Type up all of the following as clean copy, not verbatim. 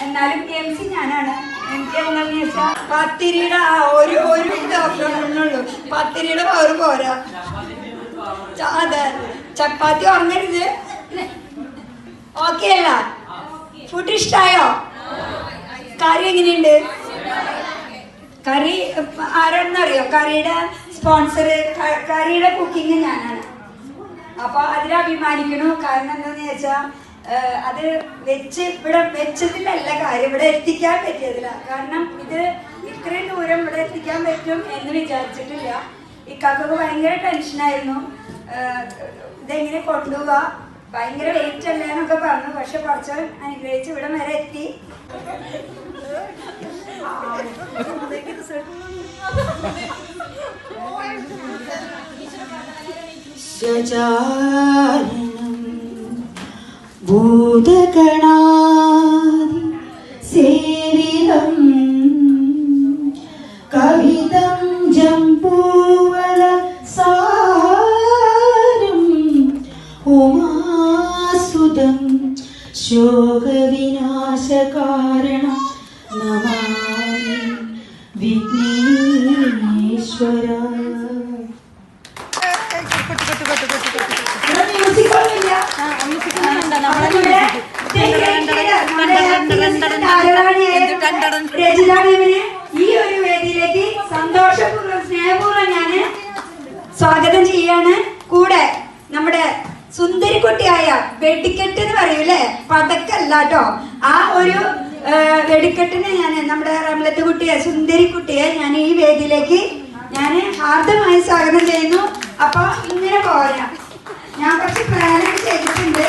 എന്നാലും MC ഞാനാണ്. എനിക്ക് എന്താണെന്ന് വെച്ചാൽ പത്തിരിയുടെ ഒരു ഇതുള്ളൂ, പത്തിരിയുടെ പവർ പോരാ. അതെ, ചപ്പാത്തി ഉറങ്ങരുത്. ഓക്കെ അല്ല? ഫുഡ് ഇഷ്ടായോ? കറി എങ്ങനെയുണ്ട്? കറി ആരാണെന്നറിയോ? കറിയുടെ സ്പോൺസർ, കറിയുടെ കുക്കിങ് ഞാനാണ്. അപ്പൊ അതിൽ അഭിമാനിക്കണു. കാരണം എന്താന്ന് വെച്ചാൽ അത് ഇവിടെ വെച്ചതിലല്ല കാര്യം, ഇവിടെ എത്തിക്കാൻ പറ്റിയതില്ല. കാരണം ഇത് ഇത്രയും ദൂരം ഇവിടെ എത്തിക്കാൻ പറ്റും എന്ന് വിചാരിച്ചിട്ടില്ല. ഇക്കാക്കൊക്കെ ഭയങ്കര ടെൻഷനായിരുന്നു, ഇതെങ്ങനെ കൊണ്ടുപോവാ, ഭയങ്കര വെയിറ്റ് അല്ലേ എന്നൊക്കെ പറഞ്ഞു. പക്ഷെ പഠിച്ചവൻ അനുഗ്രഹിച്ച് ഇവിടെ വരെ എത്തി. ഭൂതഗണാദി സേവിതം കവിതം ജംബൂവല സാരം ഉമാസുതം ശോകവിനാശകാരണം നമാമി വിഘ്നേശ്വര. ഈ ഒരു വേദിയിലേക്ക് സന്തോഷപൂർവ്വം സ്നേഹപൂർവ്വം ഞാന് സ്വാഗതം ചെയ്യാണ്. കൂടെ നമ്മുടെ സുന്ദരിക്കുട്ടിയായ വെടിക്കെട്ട് എന്ന് പറയൂലേ, പതക്കല്ല കേട്ടോ, ആ ഒരു വെടിക്കെട്ടിനെ ഞാൻ നമ്മുടെ റംലത്ത് കുട്ടിയെ, സുന്ദരിക്കുട്ടിയെ ഞാൻ ഈ വേദിയിലേക്ക് ഞാൻ ഹാർദമായി സ്വാഗതം ചെയ്യുന്നു. അപ്പൊ ഇങ്ങനെ പോരാ, ഞാൻ കുറച്ച് പ്ലാനൊക്കെ ചെയ്തിട്ടുണ്ട്.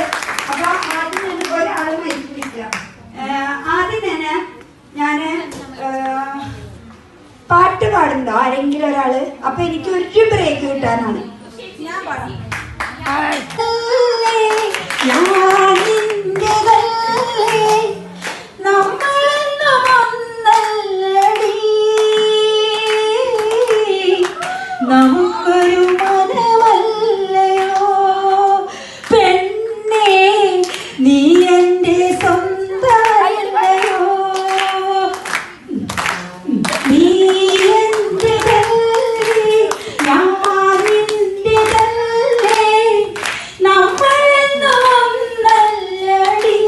അപ്പൊ ആദ്യം തന്നെ ഒരാൾ മരിപ്പിക്കുക. ആദ്യം തന്നെ ഞാന് പാട്ട് പാടുന്നുണ്ടോ ആരെങ്കിലും ഒരാള്? അപ്പൊ എനിക്ക് ഒരു ബ്രേക്ക് കിട്ടാനാണ്. ഞാൻ പാടാം. നമുക്കൊരു മനമല്ലയോ പെണ്ണേ, നീ എന്റെ സ്വന്തമല്ലയോ, നീ എന്റെ ഞാൻ നിന്റെ നമ്മളെന്നൊന്നല്ലടി,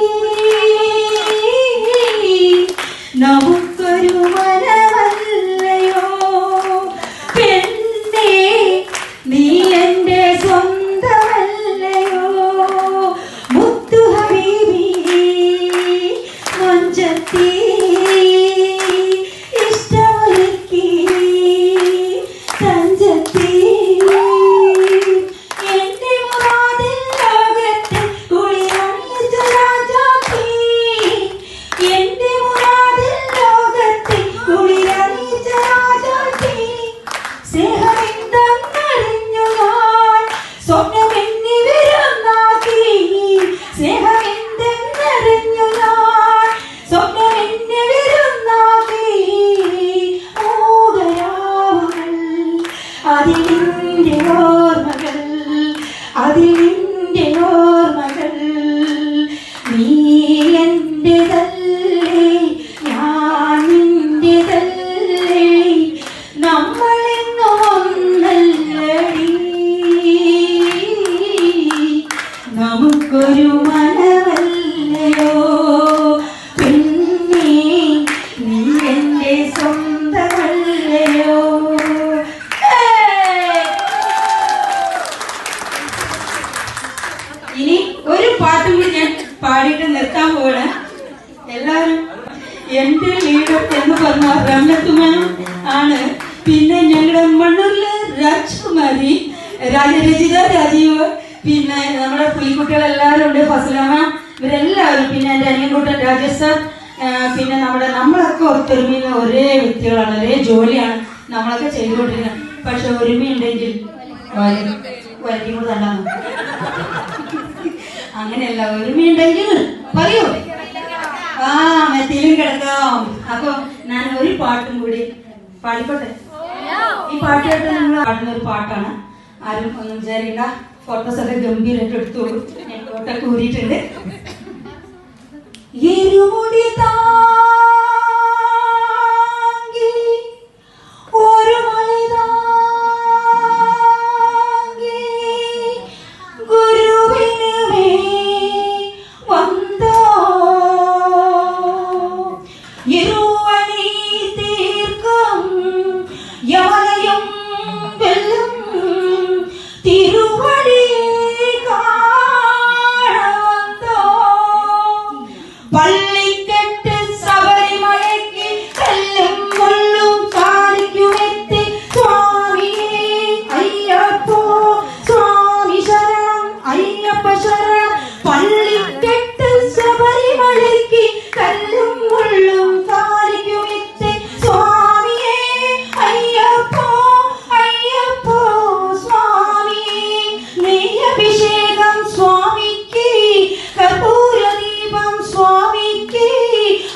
നമുക്കൊരു മനമല്ലയോ പെണ്ണേ, നീ എന്റെ സ്വന്തമല്ലയോ, മുത്തു ഹബീബി മഞ്ചത്തി ഇഷ്ടമൊരുക്കി തഞ്ചത്തി, എന്റെ മുറാദിൻ ലോകത്തെ കുളിരണിയിച്ച രാജാത്തി, എന്റെ മുറാദിൻ ലോകത്തെ കുളിരണിയിച്ച രാജാത്തി, സ്നേഹമെന്തെന്നറിഞ്ഞു ഞാൻ സ്വപ്നമെന്നിവരുന്നാക്കി, സ്നേഹമെന്തെന്നറിഞ്ഞു ഞാൻ സ്വപ്നമെന്നിവരുന്നാക്കി, ഓടരാവുകൾ അതിലിന്റെ ഓർമ്മകൾ, അതിലിന്റെ ഓർമ്മകൾ, നീ എന്റേതല്ലേ ഞാൻ നിന്റേതല്ലേ, നമ്മളെങ്ങും ഒന്നല്ലടി, നമുക്കൊരു മനമല്ലയോ പെണ്ണേ, നീ എന്റെ സ്വന്തമല്ലയോ. ഇനി ഒരു പാട്ടും കൂടി ഞാൻ പാടിയിട്ട് നിർത്താൻ പോവാണ്. എല്ലാവരും എന്റെ ലീഡർ എന്ന് പറഞ്ഞ റംലത്തുമാൻ ആണ്. പിന്നെ ഞങ്ങളുടെ മണ്ണൂരിലെ രാജ്കുമാരി, രജിത, രാജീവ്, പിന്നെ നമ്മുടെ പുലിക്കുട്ടികളെല്ലാവരും ഉണ്ട്, ഫസലാമ, ഇവരെല്ലാവരും, പിന്നെ എൻ്റെ അനിയൻകുട്ടൻ രാജേഷ് സാർ, പിന്നെ നമ്മളൊക്കെ ഒത്തൊരുമയിൽ ഒരേ വ്യക്തികളാണ്, ഒരേ ജോലിയാണ് നമ്മളൊക്കെ ചെയ്തുകൊണ്ടിരിക്കുന്നത്. പക്ഷെ ഒരുമയുണ്ടെങ്കിൽ വരയ്ക്കും കൂടെ തണ്ടാണ്, അങ്ങനെയല്ല, ഒരുമയുണ്ടെങ്കിൽ പറയൂ മെത്തിയിലും കിടക്കാം. അപ്പൊ ഞാൻ ഒരു പാട്ടും കൂടി പാടിക്കോട്ടെ. ഈ പാട്ട് കേട്ട് നിങ്ങൾ പാടുന്ന ഒരു പാട്ടാണ്, ആരും ഒന്നും വിചാരിക്കണ്ട. ഫോട്ടോസ് ഒക്കെ ഗംഭീരമായിട്ട് എടുത്തോളൂ, ഞാൻ ഫോട്ടോ കൂടിയിട്ടുണ്ട്. ഇരുമുടി താങ്ങി ഒരു മല താങ്ങി ഗുരുവിന് വന്നോ ഇരുവണി തീർക്കും യമലയും വെള്ളം തിരുവടി കാണവന്നോ പള്ളിക്കെട്ട് ശബരിമലയ്ക്ക് കല്ലും മുള്ളും കാണിക്കുമെത്തി സ്വാമിയേ അയ്യപ്പോ സ്വാമി ശരണം അയ്യപ്പ ശരണം പള്ളിക്കെട്ട് ശബരിമലയ്ക്ക് കല്ലും മുള്ളും കാണിക്കുമെത്തി സ്വാമിയേ അയ്യപ്പോ അയ്യപ്പോ സ്വാമിയേ നെയ്യഭിഷേകം സ്വാമിക്ക് കർപ്പൂര ദീപം സ്വാമിക്ക്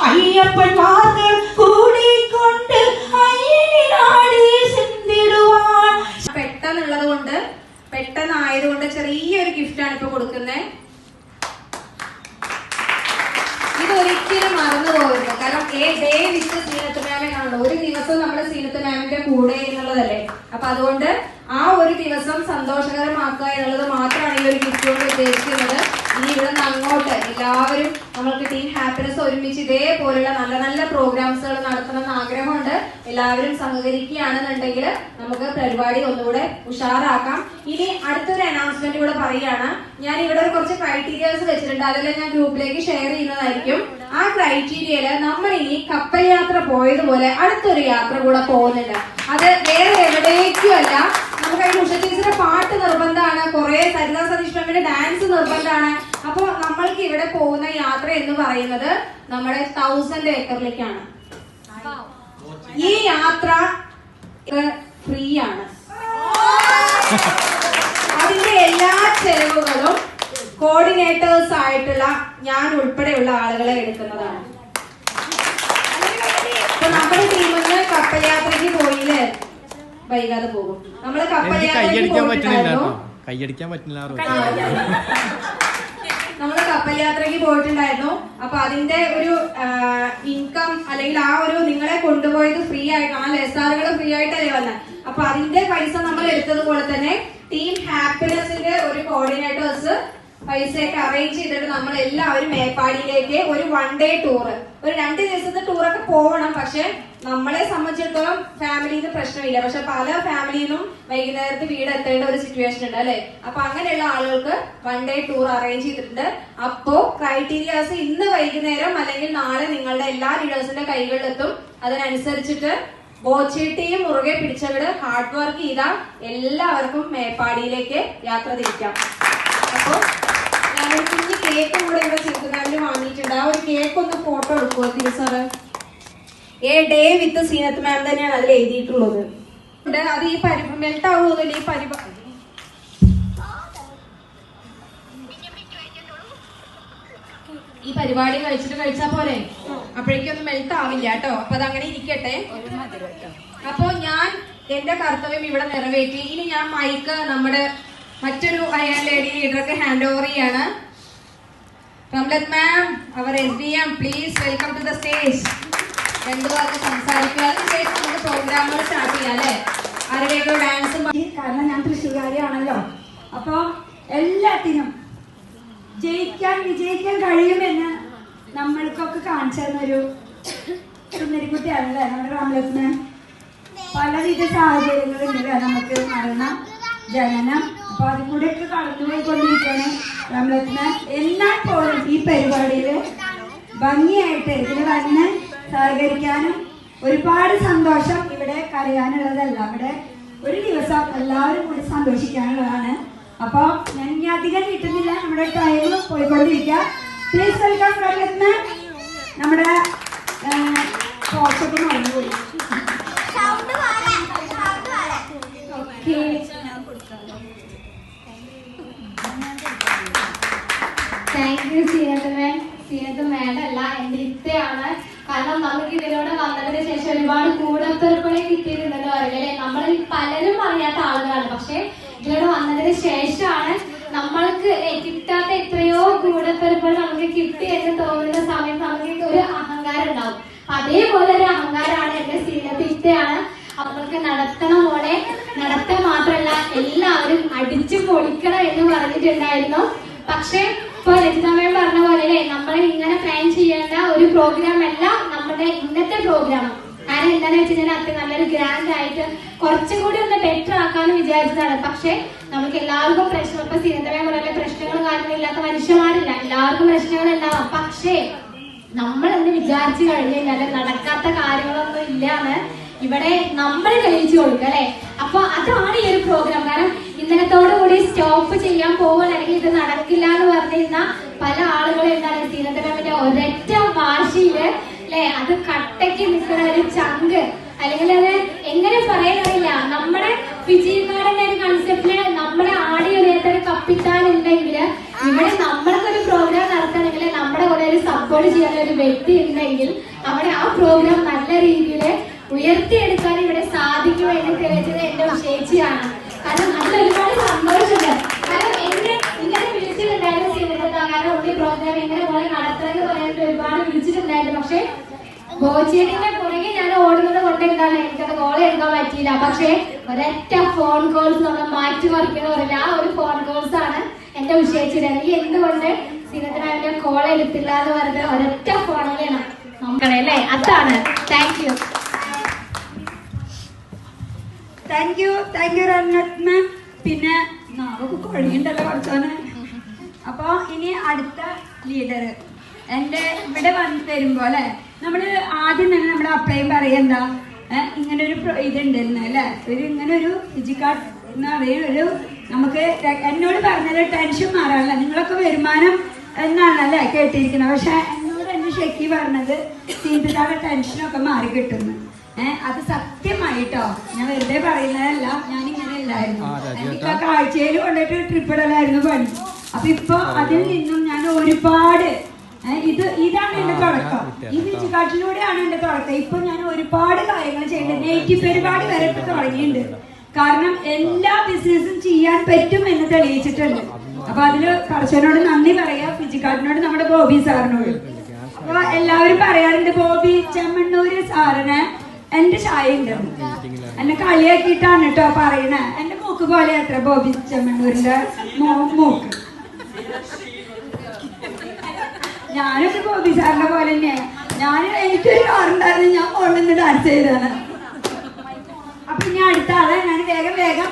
അയ്യപ്പന്മാர்கள் കൂടിക്കൊണ്ട് അയ്യനാടി സിന്ധിടുവാൻ പെട്ടെന്നുള്ളത് കൊണ്ട് പെട്ടെന്നായതുകൊണ്ട് ചെറിയൊരു ഗിഫ്റ്റാണ് ഇപ്പൊ കൊടുക്കുന്നത്. ഇതൊരിക്കലും മറന്നു പോകരുത്. കാരണം ഡേ വിത്ത് സീനത്ത് മാം എന്നാണല്ലോ, ഒരു ദിവസം നമ്മുടെ സീനത്ത് മാമിന്റെ കൂടെ എന്നുള്ളതല്ലേ. അപ്പൊ അതുകൊണ്ട് ആ ഒരു ദിവസം സന്തോഷകരമാക്കുക എന്നുള്ളത് മാത്രമാണ് ഈ ഒരു ഗിഫ്റ്റ് കൊണ്ട് ഉദ്ദേശിക്കുന്നത്. ഇനി ഇവിടെ നിന്ന് അങ്ങോട്ട് എല്ലാവരും നമ്മൾക്ക് ടീം ഹാപ്പിനെസ് ഒരുമിച്ച് ഇതേപോലുള്ള നല്ല നല്ല പ്രോഗ്രാംസുകൾ നടത്തണമെന്ന് ആഗ്രഹമുണ്ട്. എല്ലാവരും സഹകരിക്കുകയാണെന്നുണ്ടെങ്കിൽ നമുക്ക് പരിപാടി ഒന്നുകൂടെ ഉഷാറാക്കാം. ഇനി അടുത്തൊരു അനൗൺസ്മെന്റ് കൂടെ പറയുകയാണ്. ഞാൻ ഇവിടെ ഒരു കുറച്ച് ക്രൈറ്റീരിയാസ് വെച്ചിട്ടുണ്ട്, അതെല്ലാം ഞാൻ ഗ്രൂപ്പിലേക്ക് ഷെയർ ചെയ്യുന്നതായിരിക്കും. ആ ക്രൈറ്റീരിയയില് നമ്മൾ ഇനി കപ്പൽ യാത്ര പോയതുപോലെ അടുത്തൊരു യാത്ര കൂടെ പോകുന്നുണ്ട്. അത് വേറെ എവിടേക്കും അല്ല, നമുക്ക് അതിന് ഉഷ ടീച്ചറുടെ പാട്ട് നിർബന്ധമാണ്, കുറെ സരിത സതീഷ് മാമിന്റെ ഡാൻസ് നിർബന്ധമാണ്. അപ്പൊ നമ്മൾക്ക് ഇവിടെ പോകുന്ന യാത്ര എന്ന് പറയുന്നത് നമ്മുടെ 1000 ഏക്കറിലേക്കാണ്. ഈ യാത്ര ഫ്രീ ആണ്. അതിന്റെ എല്ലാ ചെലവുകളും കോർഡിനേറ്റേഴ്സ് ആയിട്ടുള്ള ഞാൻ ഉൾപ്പെടെയുള്ള ആളുകളെ എടുക്കുന്നതാണ്. അപ്പൊ നമ്മുടെ ടീമിൽ നിന്ന് കപ്പൽ യാത്രയ്ക്ക് പോയില്ലേ, വൈകാതെ പോകും. നമ്മള് കപ്പൽ യാത്രയ്ക്ക് പോയിട്ടുണ്ടായിരുന്നു. നമ്മള് കപ്പൽ യാത്രയ്ക്ക് പോയിട്ടുണ്ടായിരുന്നു. അപ്പൊ അതിന്റെ ഒരു ഇൻകം അല്ലെങ്കിൽ ആ ഒരു നിങ്ങളെ കൊണ്ടുപോയത് ഫ്രീ ആയിട്ടാണ്, ലെസാറുകൾ ഫ്രീ ആയിട്ടല്ലേ വന്നത്. അപ്പൊ അതിന്റെ പൈസ നമ്മൾ എടുത്തതുപോലെ തന്നെ ടീം ഹാപ്പിനെസിന്റെ ഒരു കോർഡിനേറ്റേഴ്സ് പൈസയൊക്കെ അറേഞ്ച് ചെയ്തിട്ട് നമ്മൾ എല്ലാവരും മേപ്പാടിയിലേക്ക് ഒരു 1 ഡേ ടൂറ്, ഒരു 2 ദിവസത്തെ ടൂറൊക്കെ പോകണം. പക്ഷെ നമ്മളെ സംബന്ധിച്ചിടത്തോളം ഫാമിലിന്ന് പ്രശ്നമില്ല. പക്ഷെ പല ഫാമിലിയിലും വൈകുന്നേരത്ത് വീട് എത്തേണ്ട ഒരു സിറ്റുവേഷൻ ഉണ്ട് അല്ലെ. അപ്പൊ അങ്ങനെയുള്ള ആളുകൾക്ക് 1 ഡേ ടൂർ അറേഞ്ച് ചെയ്തിട്ടുണ്ട്. അപ്പോ ക്രൈറ്റീരിയാസ് ഇന്ന് വൈകുന്നേരം അല്ലെങ്കിൽ നാളെ നിങ്ങളുടെ എല്ലാ ലീഡേഴ്സിന്റെ കൈകളിലെത്തും. അതിനനുസരിച്ചിട്ട് ബോച്ചേട്ടിയും മുറുകെ പിടിച്ചവര് ഹാർഡ് വർക്ക് ചെയ്ത എല്ലാവർക്കും മേപ്പാടിയിലേക്ക് യാത്ര തിരിക്കാം. അപ്പൊ ഞാനൊരു കുഞ്ഞ് കേക്കും കൂടെ ഇവിടെ ചിന്താവിന് വാങ്ങിയിട്ടുണ്ട്. ആ ഒരു കേക്ക് ഒന്ന് ഫോട്ടോ എടുക്കുമോ തിരുസാറ്? ഡേ വിത്ത് സീനത്ത് മാം തന്നെയാണ് അതിൽ എഴുതിയിട്ടുള്ളത്. അത് ഈ മെൽറ്റ് ആവുന്നില്ല ഈ പരിപാടി കഴിച്ചാ പോലെ അപ്പോഴേക്കൊന്നും മെൽറ്റ് ആവില്ല കേട്ടോ. അപ്പൊ അതങ്ങനെ ഇരിക്കട്ടെ. അപ്പൊ ഞാൻ എന്റെ കർത്തവ്യം ഇവിടെ നിറവേറ്റി. ഇനി ഞാൻ മൈക്ക് നമ്മുടെ മറ്റൊരു അയൺ ലേഡി ലീഡർക്ക് ഹാൻഡ് ഓവർ ചെയ്യാണ്. റംലത്ത് മാം, അവർ SBM, please welcome to the stage. 2 വാക്ക് സംസാരിക്കുക. അതിനുശേഷം നമുക്ക് പ്രോഗ്രാമുകൾ സ്റ്റാർട്ട് ചെയ്യാം അല്ലെ. ആരുടെയൊക്കെ ഡാൻസും. കാരണം ഞാൻ തൃശ്ശൂർകാരിയാണല്ലോ. അപ്പൊ എല്ലാത്തിനും വിജയിക്കാൻ കഴിയുമെന്ന് നമ്മൾക്കൊക്കെ കാണിച്ചു തന്നൊരു സുന്ദരിക്കുട്ടിയാണല്ലേ നമ്മുടെ റംലത്ത് മാം. പലവിധ സാഹചര്യങ്ങളുണ്ട്, നമുക്ക് മരണം, ജനനം, അപ്പൊ അതിൽ കൂടെയൊക്കെ കടന്നുപോയിക്കൊണ്ടിരിക്കുകയാണ് റംലത്ത് മാം. എന്നാൽ പോലും ഈ പരിപാടിയില് ഭംഗിയായിട്ട് ഇതിന് വന്ന് സഹകരിക്കാനും ഒരുപാട് സന്തോഷം. ഇവിടെ കരയാനുള്ളതല്ല, ഇവിടെ ഒരു ദിവസം എല്ലാവരും കൂടി സന്തോഷിക്കാനുള്ളതാണ്. അപ്പൊ ഞാൻ ഇനി അധികം കിട്ടുന്നില്ല, നമ്മുടെ ടൈം പോയിക്കൊണ്ടിരിക്കുക. പ്ലീസ് വെൽക്കം റംലത്ത് മാം. നമ്മുടെ പോസ്റ്റൊക്കെ മറന്നുപോയി. താങ്ക് യു സീനത്ത് മേഡല്ല, എന്റെ ഇത്തയാണ്. കാരണം നമുക്ക് ഇതിലൂടെ വന്നതിന് ശേഷം ഒരുപാട് കൂടപ്പിറപ്പുകളെ കിട്ടിയിട്ടുണ്ടെന്ന് പറയില്ലേ. നമ്മൾ പലരും അറിയാത്ത ആളുകളാണ്, പക്ഷെ ഇതിലൂടെ വന്നതിന് ശേഷമാണ് നമ്മൾക്ക് കിട്ടാത്ത എത്രയോ കൂടപ്പിറപ്പുകൾ നമുക്ക് കിട്ടി എന്ന് തോന്നുന്ന സമയത്ത് നമുക്ക് ഒരു അഹങ്കാരം ഉണ്ടാവും. അതേപോലെ ഒരു അഹങ്കാരമാണ് എന്റെ സീനത്തിയാണ്. അവർക്ക് നടത്തണം പോലെ നടത്താൻ മാത്രമല്ല എല്ലാവരും അടിച്ചു പൊളിക്കണം എന്ന് പറഞ്ഞിട്ടുണ്ടായിരുന്നു. പക്ഷെ ഇപ്പൊ രചിതാമയം പറഞ്ഞ പോലെ അല്ലേ, നമ്മൾ ഇങ്ങനെ പ്ലാൻ ചെയ്യേണ്ട ഒരു പ്രോഗ്രാം അല്ല നമ്മുടെ ഇന്നത്തെ പ്രോഗ്രാം. കാരണം എന്താണെന്ന് വെച്ച് കഴിഞ്ഞാൽ അത് നല്ലൊരു ഗ്രാൻഡ് ആയിട്ട് കുറച്ചും കൂടി ഒന്ന് ബെറ്റർ ആക്കാന്ന് വിചാരിച്ചതാണ്. പക്ഷെ നമുക്ക് എല്ലാവർക്കും പ്രശ്നം, ഇപ്പൊ സീനത്തമയം പോലെ പ്രശ്നങ്ങളും കാര്യങ്ങളും ഇല്ലാത്ത മനുഷ്യന്മാരില്ല, എല്ലാവർക്കും പ്രശ്നങ്ങൾ ഉണ്ടാവാം. പക്ഷേ നമ്മളെന്ന് വിചാരിച്ചു കഴിഞ്ഞാൽ നടക്കാത്ത കാര്യങ്ങളൊന്നും ഇല്ലാന്ന് ഇവിടെ നമ്മൾ തെളിയിച്ചു കൊടുക്കുക അല്ലെ. അപ്പൊ അതാണ് ഈ ഒരു പ്രോഗ്രാം. കാരണം ഇന്നലത്തോടു കൂടി സ്റ്റോപ്പ് ചെയ്യാൻ പോകുകയാണ്, അല്ലെങ്കിൽ ഇത് നടക്കില്ല എന്ന് പറഞ്ഞിരുന്ന പല ആളുകളും എന്താണ് സീനത്തമേമിന്റെ ഒരൊറ്റ വാശിയില് അല്ലെ, അത് കട്ടയ്ക്ക് നിൽക്കുന്ന ഒരു ചങ്ക്, അല്ലെങ്കിൽ അത് എങ്ങനെ പറയാനറിയില്ല. നമ്മുടെ വിജയക്കാരന്റെ ഒരു കൺസെപ്റ്റില് നമ്മുടെ ആടി ഉയർത്തൊരു കപ്പിത്താൻ ഉണ്ടെങ്കിൽ ഇവിടെ നമ്മൾക്കൊരു പ്രോഗ്രാം നടത്തണമെങ്കിൽ നമ്മുടെ കൂടെ ഒരു സപ്പോർട്ട് ചെയ്യാൻ ഒരു വ്യക്തി ഉണ്ടെങ്കിൽ അവിടെ ആ പ്രോഗ്രാം നല്ല രീതിയിൽ ഉയർത്തിയെടുക്കാൻ ഇവിടെ സാധിക്കുമെന്ന് തെളിയിച്ചത് എന്റെ ചേച്ചിയാണ്. കാരണം അതിൽ ഒരുപാട് സന്തോഷമുണ്ട്. കാരണം എന്നെ ഇങ്ങനെ വിളിച്ചിട്ടുണ്ടായിരുന്നു സീനത്ത, കാരണം ഈ പ്രോഗ്രാം എങ്ങനെ പോലെ നടത്തണമെന്ന് പറയാനായിട്ട് ഒരുപാട് വിളിച്ചിട്ടുണ്ടായിരുന്നു. പക്ഷെ ബോച്ചേട്ടിന്റെ പുറകെ ഞാൻ ഓടുന്നത് കൊണ്ട് എന്താണ് എനിക്കത് കോൾ എടുക്കാൻ പറ്റിയില്ല. പക്ഷെ ഒരൊറ്റ ഫോൺ കോൾസ് നമ്മൾ മാറ്റി മറിക്കുന്ന പറയില്ല, ആ ഒരു ഫോൺ കോൾസ് ആണ് എന്റെ വിഷയിച്ചത്. ഈ എന്തുകൊണ്ട് സീനത്തിനെ കോൾ എടുത്തില്ല എന്ന് പറഞ്ഞത് ഒരൊറ്റ ഫോണിലാണ് നമുക്കറിയാം അല്ലേ. അതാണ്. Thank you. താങ്ക് യു റണ്ണത്ത് മാം. പിന്നെ നമുക്ക് കൊഴിയുണ്ടല്ലോ കുറച്ചാണ്. അപ്പൊ ഇനി അടുത്ത ലീഡർ എൻ്റെ ഇവിടെ വരുമ്പോ അല്ലെ, നമ്മള് ആദ്യം തന്നെ നമ്മുടെ അപ്ലൈയും പറയണ്ട ഇങ്ങനെ ഒരു ഇതുണ്ടായിരുന്നു അല്ലെ, ഇങ്ങനെ ഒരു ഫിജിക്കാർഡ് എന്ന് പറയുന്ന ഒരു നമുക്ക് എന്നോട് പറഞ്ഞത് ടെൻഷൻ മാറാനല്ല, നിങ്ങളൊക്കെ വരുമാനം എന്നാണല്ലേ കേട്ടിരിക്കുന്നത്. പക്ഷെ എന്നോട് എന്റെ ഷെക്കി പറഞ്ഞത് സീനത്താടെ ടെൻഷനൊക്കെ മാറി കിട്ടുന്നു. അത് സത്യമായിട്ടോ, ഞാൻ വെറുതെ പറയുന്നതല്ല, ഞാൻ ഇങ്ങനെ അല്ലായിരുന്നു. എനിക്കൊക്കെ ആഴ്ചയിൽ കൊണ്ടിട്ട് ട്രിപ്പ് ഇടലായിരുന്നു പണി. അപ്പൊ ഇപ്പൊ അതിൽ നിന്നും ഞാൻ ഒരുപാട് ഇതാണ് എന്റെ തുടക്കം, ഈ ഫിജിക്കാർഡിലൂടെയാണ് എന്റെ തുടക്കം. ഇപ്പൊ ഞാൻ ഒരുപാട് കാര്യങ്ങൾ ചെയ്യുന്നുണ്ട്, നെഗറ്റീവ് പരിപാടി വരെ ഇപ്പൊ തുടങ്ങിയിട്ടുണ്ട്. കാരണം എല്ലാ ബിസിനസ്സും ചെയ്യാൻ പറ്റും എന്ന് തെളിയിച്ചിട്ടുണ്ട്. അപ്പൊ അതില് കർഷകനോട് നന്ദി പറയാ, ഫിജിക്കാർഡിനോട് നമ്മുടെ ബോബി സാറിനോട്. അപ്പൊ എല്ലാവരും പറയാറുണ്ട് ബോബി ചെമ്മണ്ണൂര് സാറിന് എന്റെ ചായ ഉണ്ട്, എന്നെ കളിയാക്കിയിട്ടാണ് കേട്ടോ പറയണേ. എന്റെ മൂക്ക് പോലെ അത്ര ബോബി ചെമ്മണ്ണൂരിന്റെ മൂക്ക്. ഞാനൊക്കെ ബോബി സാറിന്റെ പോലെ തന്നെയാണ്. എനിക്കൊരു കാറുണ്ടായിരുന്നു, ഞാൻ മുകളിൽ നിന്ന് ഡാൻസ് ചെയ്തതാണ്. അപ്പൊ ഇനി അടുത്ത ആളെ ഞാൻ വേഗം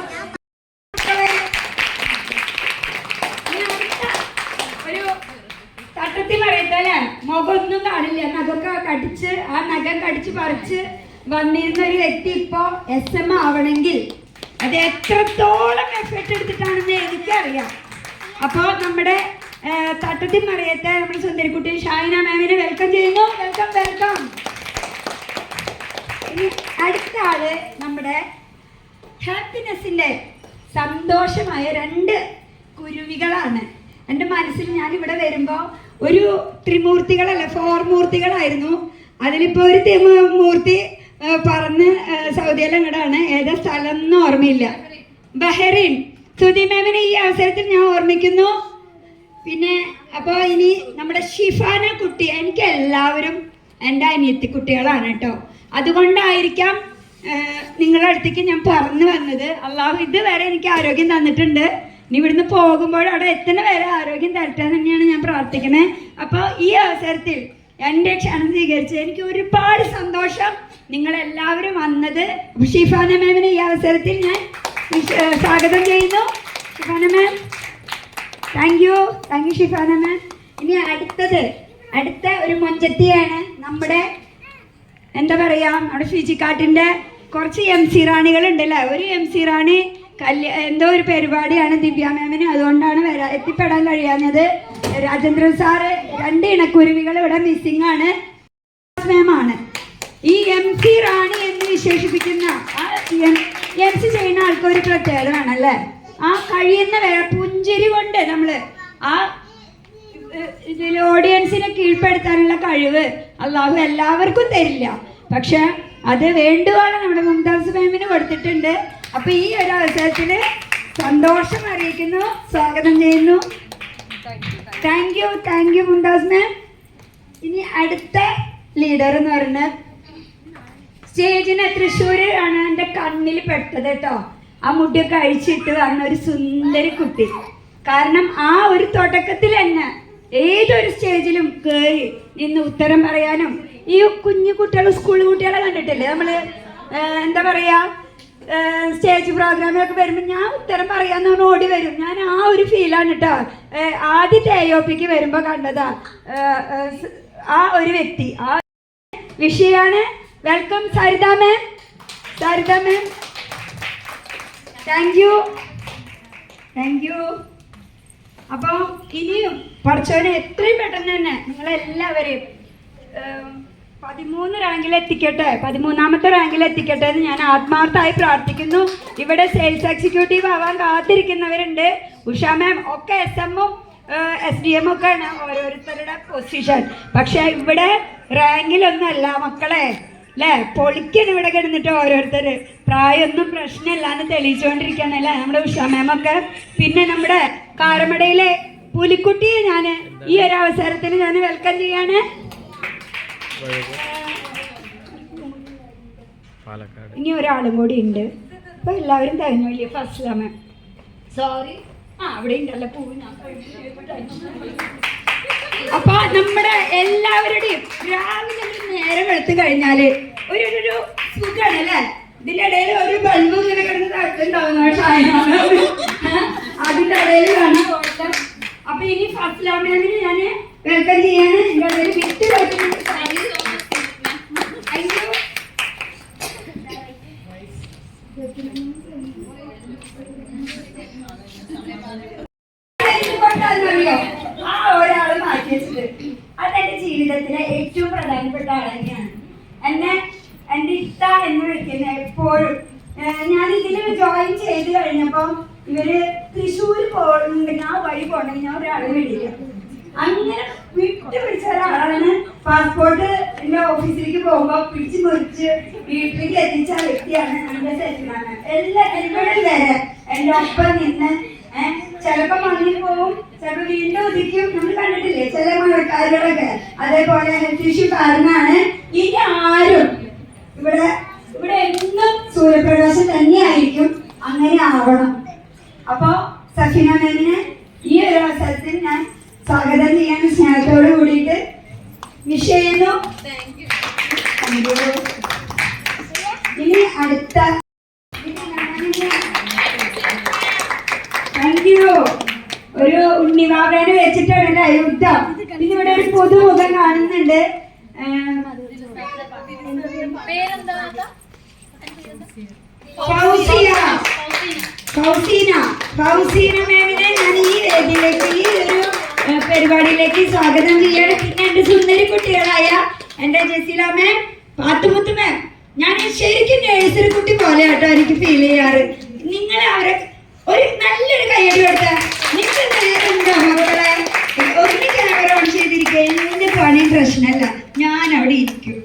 ഒരു തട്ടത്തി പറയത്തല്ലേ, മുഖമൊന്നും കാണില്ല, നഖമൊക്കെ കടിച്ച് ആ നഖം കടിച്ച് പറിച്ച് വന്നിരുന്ന ഒരു വ്യക്തി ഇപ്പോ SM ആവണമെങ്കിൽ അത് എത്രത്തോളം എഫർട്ട് എടുത്തിട്ടാണെന്ന് എനിക്കറിയാം. അപ്പോ നമ്മുടെ തട്ടത്തി മറിയത്തെ നമ്മുടെ സുന്ദരിക്കുട്ടി ഷാഹിന മാമിനെ വെൽക്കം ചെയ്യുന്നു. വെൽക്കം. ഇനി അടുത്ത ആള് നമ്മുടെ ഹാപ്പിനെസ്സിന്റെ സന്തോഷമായ 2 കുരുവികളാണ്. എൻ്റെ മനസ്സിൽ ഞാൻ ഇവിടെ വരുമ്പോ ഒരു ത്രിമൂർത്തികളല്ല 4 മൂർത്തികളായിരുന്നു. അതിലിപ്പോ ഒരു മൂർത്തി പറഞ്ഞ് സൗദിയിലെ അങ്ങടാണ്, ഏതാ സ്ഥലം എന്ന് ഓർമ്മയില്ല, ബഹ്റൈൻ. സുധി മാമിനെ ഈ അവസരത്തിൽ ഞാൻ ഓർമ്മിക്കുന്നു. പിന്നെ അപ്പോൾ ഇനി നമ്മുടെ ഷിഫാന കുട്ടി, എനിക്ക് എല്ലാവരും എൻ്റെ അനിയത്തി കുട്ടികളാണ് കേട്ടോ. അതുകൊണ്ടായിരിക്കാം നിങ്ങളുടെ അടുത്തേക്ക് ഞാൻ പറഞ്ഞു വന്നത്. അള്ളാഹു ഇതുവരെ എനിക്ക് ആരോഗ്യം തന്നിട്ടുണ്ട്, ഇനി ഇവിടുന്ന് പോകുമ്പോൾ അവിടെ എത്തുന്ന വരെ ആരോഗ്യം തരട്ടെ തന്നെയാണ് ഞാൻ പ്രാർത്ഥിക്കുന്നത്. അപ്പോൾ ഈ അവസരത്തിൽ എൻ്റെ ക്ഷണം സ്വീകരിച്ച് എനിക്ക് ഒരുപാട് സന്തോഷം നിങ്ങളെല്ലാവരും വന്നത്. ഷിഫാന മാമിനെ ഈ അവസരത്തിൽ ഞാൻ സ്വാഗതം ചെയ്യുന്നു. ഷിഫാന മാം, താങ്ക് യു ഷിഫാന മാം. ഇനി അടുത്ത ഒരു മൊഞ്ചത്തിയാണ് നമ്മുടെ എന്താ പറയുക, നമ്മുടെ ഫിജിക്കാട്ടിൻ്റെ കുറച്ച് MC റാണികളുണ്ടല്ലേ. ഒരു MC റാണി എന്തോ ഒരു പരിപാടിയാണ് ദിവ്യ മാമിന്, അതുകൊണ്ടാണ് എത്തിപ്പെടാൻ കഴിയാഞ്ഞത്. രാജേന്ദ്രൻ സാറ് 2 ഇണക്കുരുവികൾ ഇവിടെ മിസ്സിംഗ് ആണ്. മാമാണ് ഈ MC റാണി എന്ന് വിശേഷിപ്പിക്കുന്ന MC ചെയ്യുന്ന ആൾക്കൊരു പ്രത്യേകത വേണമല്ലേ. ആ കഴിയുന്ന പുഞ്ചിരി കൊണ്ട് നമ്മള് ആ ഇതിൽ ഓഡിയൻസിനെ കീഴ്പ്പെടുത്താനുള്ള കഴിവ് അള്ളാഹു എല്ലാവർക്കും തരില്ല, പക്ഷെ അത് വേണ്ടുവാണ് നമ്മുടെ മുംതാസ് മാമിന് കൊടുത്തിട്ടുണ്ട്. അപ്പൊ ഈ ഒരു അവസരത്തിൽ സന്തോഷം അറിയിക്കുന്നു, സ്വാഗതം ചെയ്യുന്നു. താങ്ക് യു മുംതാസ് മാം. ഇനി അടുത്ത ലീഡർ എന്ന് പറയുന്നത് സ്റ്റേജിന് തൃശ്ശൂര് ആണ് എൻ്റെ കണ്ണിൽ പെട്ടത് കേട്ടോ. ആ മുടിയൊക്കെ അഴിച്ചിട്ട് വന്ന ഒരു സുന്ദരി കുട്ടി. കാരണം ആ ഒരു തുടക്കത്തിൽ തന്നെ ഏതൊരു സ്റ്റേജിലും കയറി നിന്ന് ഉത്തരം പറയാനും, ഈ കുഞ്ഞു കുട്ടികൾ സ്കൂൾ കുട്ടികളെ കണ്ടിട്ടില്ലേ നമ്മള് എന്താ പറയാ സ്റ്റേജ് പ്രോഗ്രാമിലൊക്കെ വരുമ്പോൾ ഞാൻ ഉത്തരം പറയാന്ന് ഓടി വരും. ഞാൻ ആ ഒരു ഫീലാണ് കേട്ടോ ആദ്യത്തെ AOPക്ക് വരുമ്പോൾ കണ്ടതാ. ആ ഒരു വ്യക്തി ആ വിഷയാണ്. Welcome Saritha ma'am. Thank you. അപ്പോൾ ഇനിയും പഠിച്ചവനെ എത്രയും പെട്ടെന്ന് തന്നെ നിങ്ങളെല്ലാവരെയും 13 റാങ്കിൽ എത്തിക്കട്ടെ, 13ാമത്തെ റാങ്കിൽ എത്തിക്കട്ടെ എന്ന് ഞാൻ ആത്മാർത്ഥമായി പ്രാർത്ഥിക്കുന്നു. ഇവിടെ സെയിൽസ് എക്സിക്യൂട്ടീവ് ആവാൻ കാത്തിരിക്കുന്നവരുണ്ട്. ഉഷ മാം ഒക്കെ SM-ഉം SDM ഒക്കെ ആണ് ഓരോരുത്തരുടെ പൊസിഷൻ. പക്ഷെ ഇവിടെ റാങ്കിലൊന്നുമല്ല മക്കളെ, അല്ലേ? പൊളിക്കാണ് ഇവിടെ കിടന്നിട്ട് ഓരോരുത്തർ. പ്രായമൊന്നും പ്രശ്നമില്ലാന്ന് തെളിയിച്ചുകൊണ്ടിരിക്കുകയാണല്ലേ നമ്മുടെ ഉഷ മാമൊക്കെ. പിന്നെ നമ്മുടെ കാരമടയിലെ പുലിക്കുട്ടിയെ ഞാൻ ഈ ഒരു അവസരത്തിൽ ഞാൻ വെൽക്കം ചെയ്യാണ്. ഇനി ഒരാളും കൂടി ഉണ്ട്. അപ്പൊ എല്ലാവരും തരുന്നില്ലേ? ഫസ്റ്റ് മാം സോറി, അവിടെ ഉണ്ടല്ലോ പൂവ്. അപ്പൊ നമ്മുടെ എല്ലാവരുടെയും രാവിലെ നേരം എടുത്തു കഴിഞ്ഞാല് ഒരു സുഖമാണ് അല്ലേ? ഇതിന്റെ ഇടയിൽ ഒരു ബൾബ് ഇങ്ങനെ കിടന്ന് തട്ടുണ്ടാവുന്ന അതിന്റെ ഇടയിൽ കാണാൻ പോയിട്ട്. അപ്പൊ ഇനി ഫസ്റ്റ് മാമിനെ ഞാൻ വെൽക്കം ചെയ്യാണ്. എന്റെ ഇടയിൽ വിട്ട് കളിക്കുന്നുണ്ട്. ആ ഒരാള് മാറ്റി വെച്ചത് അതെന്റെ ജീവിതത്തിലെ ഏറ്റവും പ്രധാനപ്പെട്ട ആൾ തന്നെയാണ്. എന്റെ ഇഷ്ട എന്ന് വിളിക്കുന്ന എപ്പോഴും ഞാൻ ഇതിൽ ജോയിൻ ചെയ്ത് കഴിഞ്ഞപ്പോ ഇവര് തൃശ്ശൂര് പോകുന്നുണ്ടെങ്കിൽ ആ വഴി പോകണമെങ്കിൽ ഞാൻ ഒരാളെ വിളിക്കുക. അങ്ങനെ വിട്ടുപിടിച്ച ഒരാളാണ്. പാസ്പോർട്ട് എന്റെ ഓഫീസിലേക്ക് പോകുമ്പോ പിടിച്ചു മുറിച്ച് വീട്ടിലേക്ക് എത്തിച്ച വ്യക്തിയാണ് എന്റെ സെറ്റിലാണ്. എല്ലാവരും വരെ എന്റെ ഒപ്പം നിന്ന് ചിലപ്പോ മണ്ണിൽ പോവും, ചിലപ്പോ വീണ്ടും ഉദിക്കും. നമ്മൾ കണ്ടിട്ടില്ലേ ചില മഴക്കാരുകളൊക്കെ? അതേപോലെ ഹെൽത്ത് ഇഷ്യൂ കാരണമാണ്. ഇനി ആരും ഇവിടെ എന്നും സൂര്യപ്രകാശം തന്നെയായിരിക്കും. അങ്ങനെ ആവണം. അപ്പൊ സഫീന മാമിനെ ഈ ഒരു അവസരത്തിൽ ഞാൻ സ്വാഗതം ചെയ്യാൻ സ്നേഹത്തോട് കൂടിയിട്ട് വിഷ് ചെയ്യുന്നു. ഇനി അടുത്ത ഒരു ഉണ്ണിവാവേനെ വെച്ചിട്ടാണ് യുദ്ധം. പിന്നെ ഇവിടെ ഒരു പുതുമുഖം കാണുന്നുണ്ട്. ഫൗസീന മാമിനെ ഞാൻ ഈ വേദിയിലേക്ക് ഈ ഒരു പരിപാടിയിലേക്ക് സ്വാഗതം ചെയ്യാണ്. പിന്നെ എന്റെ സുന്ദരി കുട്ടികളായ എന്റെ ജസീല മാം, പാത്തുമുത്ത് മാം, ഞാൻ ശരിക്കും നേഴ്സറി കുട്ടി പോലെ കേട്ടോ എനിക്ക് ഫീൽ ചെയ്യാറ്. നിങ്ങൾ അവരെ ഒരു നല്ലൊരു കയ്യടി കൊടുത്താൽ നിങ്ങൾ നേരെന്താ മക്കളെ ഒന്ന് ക്യാമറ ഓൺ ചെയ്തിരിക്കുക. എന്റെ പണി പ്രശ്നമല്ല, ഞാൻ അവിടെ ഇരിക്കും.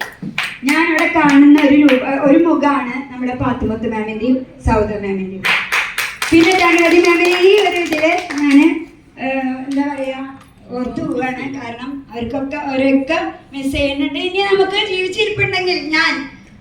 ഞാൻ അവിടെ കാണുന്ന ഒരു മുഖമാണ് നമ്മുടെ പാത്തുമുത്ത് മാമിന്റെയും സൗദ മാമിന്റെയും. പിന്നെ തങ്കതി മാമിനെ ഈ ഒരു ഇതില് ഞാൻ എന്താ പറയാ ഓർത്തു പോവാണ്. കാരണം അവരൊക്കെ മിസ് ചെയ്യുന്നുണ്ട്. ഇനി നമുക്ക് ജീവിച്ചിരിപ്പുണ്ടെങ്കിൽ ഞാൻ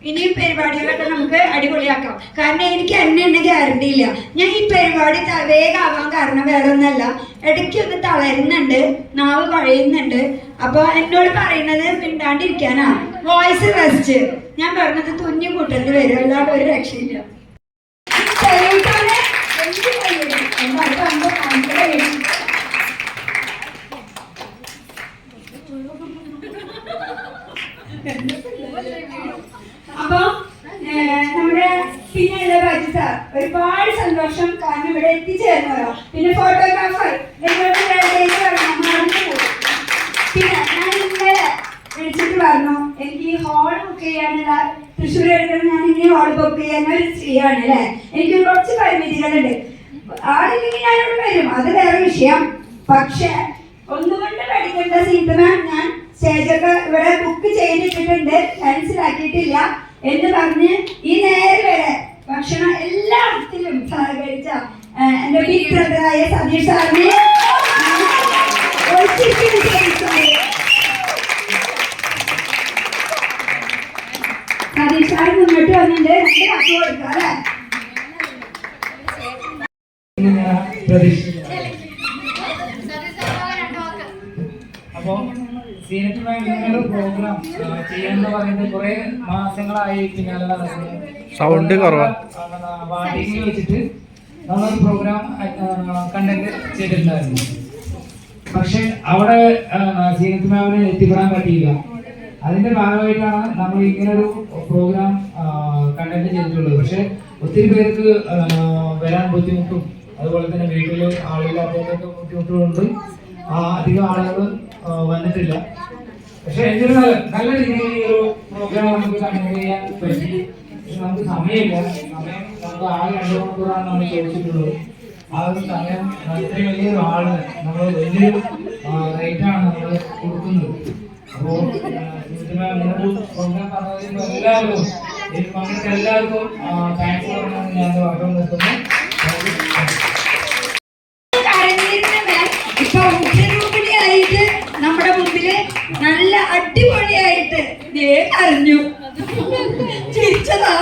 ഇനിയും പരിപാടികളൊക്കെ നമുക്ക് അടിപൊളിയാക്കാം. കാരണം എനിക്ക് എന്നെ ഗ്യാരണ്ടി ഇല്ല. ഞാൻ ഈ പരിപാടി വേഗമാവാൻ കാരണം വേറെ ഒന്നല്ല, ഇടയ്ക്കൊന്ന് തളരുന്നുണ്ട്, നാവ് കുഴയുന്നുണ്ട്. അപ്പൊ എന്നോട് പറയുന്നത് മിണ്ടാണ്ടിരിക്കാനാ, വോയിസ് റെസ്റ്റ്. ഞാൻ പറഞ്ഞത് തുന്നി കൂട്ടേണ്ടി വരും, അല്ലാതെ ഒരു രക്ഷയില്ല. അപ്പൊ നമ്മുടെ പിന്നെ ഒരുപാട് സന്തോഷം. കാരണം ഇവിടെ എത്തിച്ചേർന്നവരോ, പിന്നെ ഫോട്ടോഗ്രാഫർ പിന്നെ ഞാൻ ഇന്നലെ വിളിച്ചിട്ട് പറഞ്ഞു എനിക്ക് ഈ ഹോൾ ബുക്ക് ചെയ്യാനുള്ള തൃശ്ശൂർ എടുക്കണം. ഞാൻ ഇങ്ങനെ ഹോൾ ബുക്ക് ചെയ്യാൻ ഒരു സ്ത്രീയാണ് അല്ലേ, എനിക്ക് കുറച്ച് പരിമിതികളുണ്ട്. ആളില്ലെങ്കിൽ ഞാനിവിടെ വരും, അത് വേറെ വിഷയം. പക്ഷെ ഒന്നുകൊണ്ട് പഠിക്കേണ്ട സീറ്റ് മാം ഞാൻ സ്റ്റേജൊക്കെ ഇവിടെ ബുക്ക് ചെയ്തിട്ടുണ്ട്, ക്യാൻസലാക്കിയിട്ടില്ല എന്ന് പറഞ്ഞ് ഈ നേരെ വരെ ഭക്ഷണം എല്ലാത്തിലും സഹകരിച്ച എന്റെ ബിഗ് ബ്രദറായ സതീഷ് സാറിനെ സതീഷ് സാർ മുന്നോട്ട് വന്നിട്ട് 2 കപ്പ് കൊടുക്കാം അല്ലേ? അപ്പോൾ സീനത്ത് മേഖലയിൽ പ്രോഗ്രാം ചെയ്യാന്ന് പറയുന്നത് കുറെ മാസങ്ങളായി പിന്നാലെ നടക്കുന്നു. സൗണ്ട് കുറവാണ്. വാടികയിൽ വെച്ചിട്ട് നമ്മളൊരു പ്രോഗ്രാം കണ്ടന്റ് ചെയ്തിട്ടുണ്ടായിരുന്നു. പക്ഷെ അവിടെ സീനത്ത് മേഖലയിൽ എത്തിപ്പെടാൻ പറ്റിയില്ല. അതിന്റെ ഭാഗമായിട്ടാണ് നമ്മൾ ഇങ്ങനൊരു പ്രോഗ്രാം കണ്ടന്റ് ചെയ്തിട്ടുള്ളത്. പക്ഷെ ഒത്തിരി പേർക്ക് വരാൻ ബുദ്ധിമുട്ടും അതുപോലെ തന്നെ വീട്ടിൽ ആളില്ലാത്തതിനൊക്കെ ബുദ്ധിമുട്ടുകൊണ്ട് അധികം ആളുകൾ വന്നിട്ടില്ല. പക്ഷെ എന്നിരുന്നാലും നല്ല രീതിയിൽ ഈ ഒരു പ്രോഗ്രാം നമുക്ക് കണ്ടന്റ് ചെയ്യാൻ പറ്റി. നമുക്ക് സമയമില്ല. സമയം നമുക്ക് ആകെ 2 മണിക്കൂറാണ് നമ്മൾ ചോദിച്ചിട്ടുള്ളത്. ആ ഒരു സമയം ഇത്രയും വലിയൊരു ആള് നമ്മൾ വലിയൊരു റേറ്റാണ് നമ്മൾ കൊടുക്കുന്നത്. അപ്പോൾ പ്രോഗ്രാം പറഞ്ഞതിൽ എല്ലാവർക്കും ഇതിൽ പങ്കെടുത്ത എല്ലാവർക്കും താങ്ക്സ് പറഞ്ഞാണ് ഞാൻ വാർത്ത നിർത്തുന്നു. മുഖ്യരൂപിണിയായിട്ട് നമ്മുടെ മുമ്പില് നല്ല അടിപൊളിയായിട്ട് അറിഞ്ഞു ചിരിച്ചതാ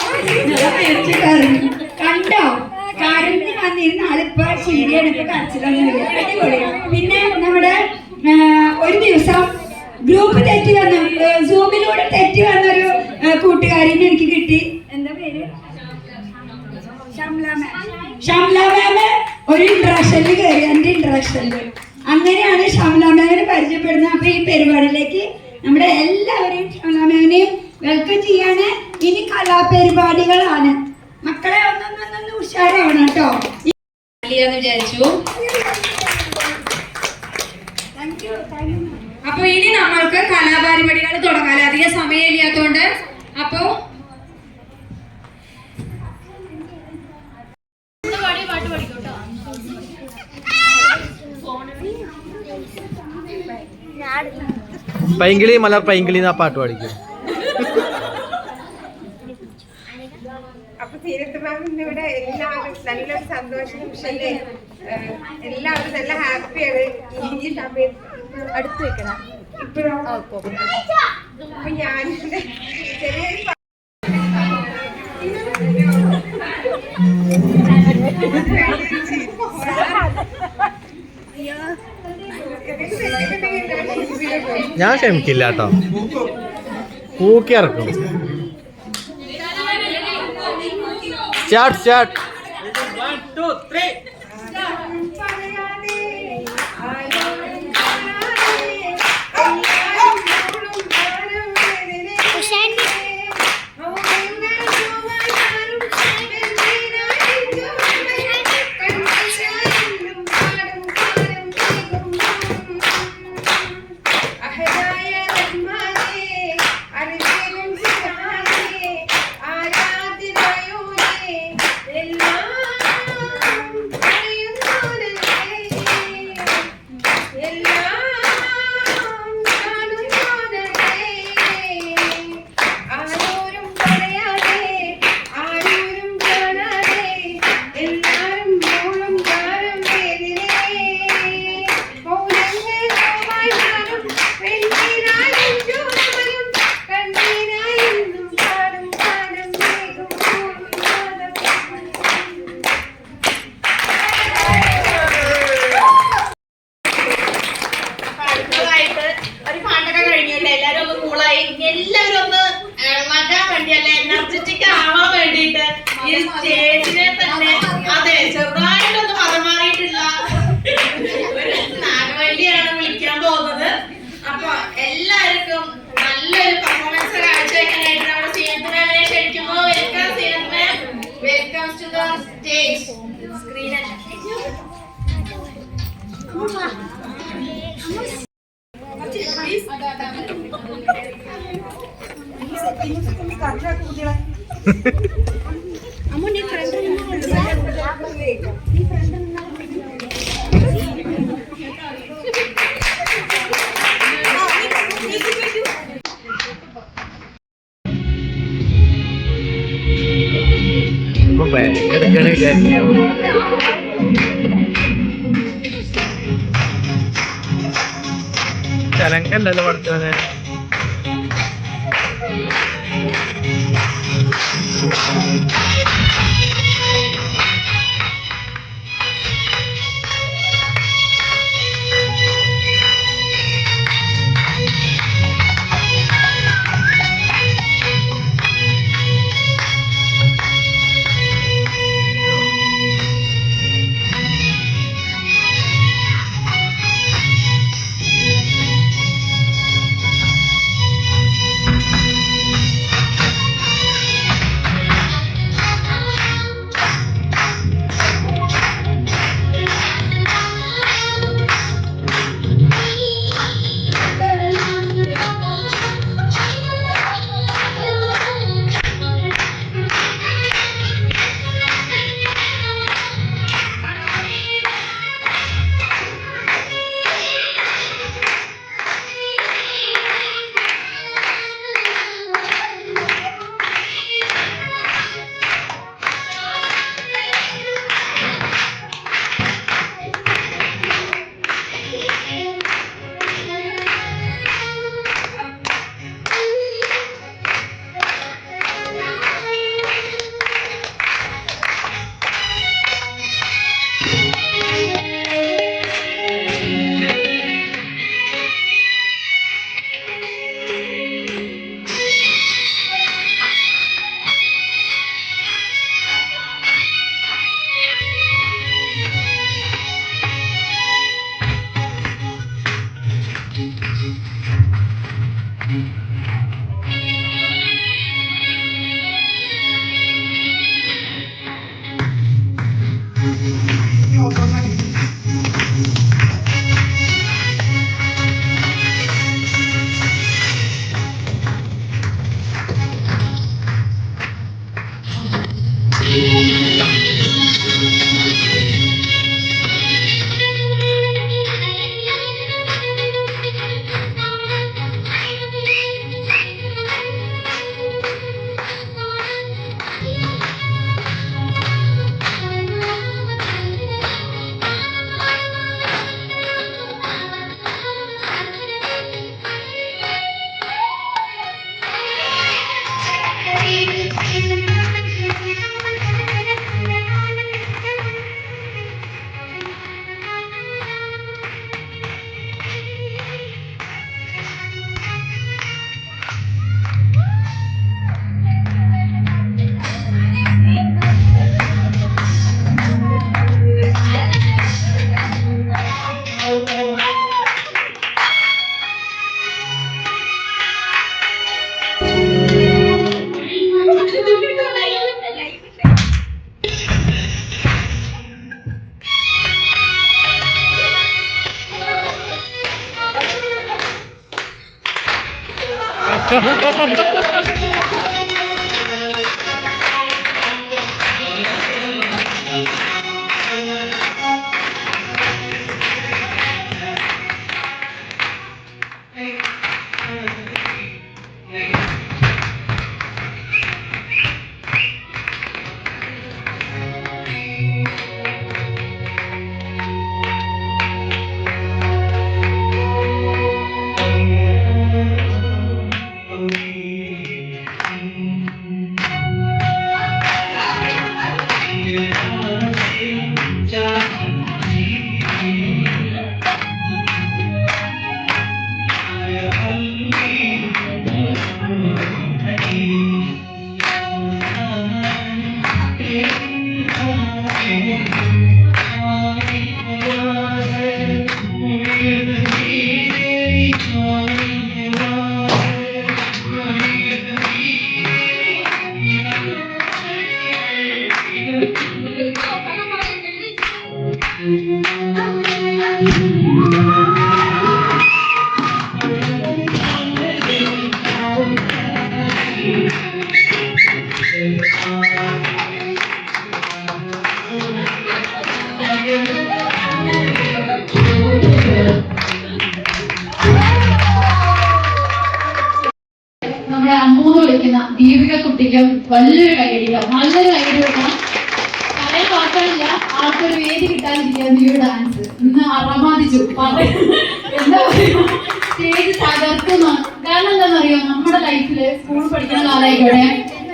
കരഞ്ഞു കണ്ടോ? കരഞ്ഞ് വന്നിരുന്ന ആളിപ്പോ ശരിയാണ്, ഇപ്പൊ കരച്ചിലൊന്നുമില്ല. അടിപൊളി. പിന്നെ നമ്മുടെ ഒരു ദിവസം ഗ്രൂപ്പ് തെറ്റി വന്ന സൂമിലൂടെ തെറ്റി വന്നൊരു കൂട്ടുകാരിനെ എനിക്ക് കിട്ടി. എന്താ പേര്? ഷംല മാമ് ഒരു ഇൻട്രാക്ഷനിൽ കയറി, എന്റെ ഇൻട്രാക്ഷനിൽ. അങ്ങനെയാണ് ഷംല മാമിനെ പരിചയപ്പെടുന്നത്. അപ്പൊ ഈ പരിപാടിയിലേക്ക് നമ്മുടെ എല്ലാവരെയും ഷംല മാമിനെയും വെൽക്കം ചെയ്യാണ്. ഇനി കലാപരിപാടികളാണ്. മക്കളെ ഒന്നൊന്നൊന്ന് ഉഷാറാവണം കേട്ടോ. വിചാരിച്ചു. അപ്പൊ ഇനി നമ്മൾക്ക് കലാപരിപാടികൾ തുടങ്ങാം. അധികം സമയമില്ലാത്തോണ്ട് അപ്പൊ പൈങ്കിളി മലർ പൈങ്കിളി ആ പാട്ട് പാടിക്കും. അപ്പൊ സീനത്ത് മാം ഇവിടെ എല്ലാവരും നല്ലൊരു സന്തോഷ നിമിഷല്ലേ. എല്ലാവരും നല്ല ഹാപ്പിയാണ് ഈ സമയത്ത്. അടുത്ത് വെക്കണം ഇപ്പോഴോ? അപ്പൊ ഞാൻ ചെറിയൊരു ഞാൻ ക്ഷമിക്കില്ല കേട്ടോ, ഊക്കി ഇറക്കും. Start start. 1 2 3 എല്ലാവരും ഒന്ന് ഇളകാൻ വേണ്ടിയല്ല, എനർജറ്റിക് ആവാൻ വേണ്ടിയിട്ട് ഈ സ്റ്റേജിനെ തന്നെ അതെ ചെറുതായിട്ടൊന്ന് പദമാറിയിട്ടുള്ള ഒരു നാഗവല്ലിയാണ് വിളിക്കാൻ പോകുന്നത്. അപ്പൊ എല്ലാവർക്കും നല്ലൊരു പെർഫോമൻസ് കാഴ്ചവെക്കാനായിട്ട് നമ്മുടെ സീനത്ത് മാമിനെ ക്ഷണിക്കുമ്പോ welcome Zeenath ma'am, welcome to the stage. Screen ഭയങ്കര ചലങ്കല്ലല്ലോ പഠിച്ചോനെ. നമ്മുടെ അമ്മൂന്ന് വിളിക്കുന്ന ദീപിക കുട്ടിക്ക് വലിയൊരു കൈയടിക്കാം, നല്ലൊരു കൈയടി കൊടുക്കണം. പറയാൻ മാത്രമില്ല. ആൾക്കൊരു വേദി കിട്ടാതിരിക്കുകയായിരുന്നു ഈ ഒരു ഡാൻസ്. ഇന്ന് അറമാദിച്ചു എന്താ പറയുക, സ്റ്റേജ് തകർക്കുന്ന. കാരണം എന്താണെന്നറിയോ, നമ്മുടെ ലൈഫില് സ്കൂൾ പഠിക്കുന്ന കാലമായിക്കോട്ടെ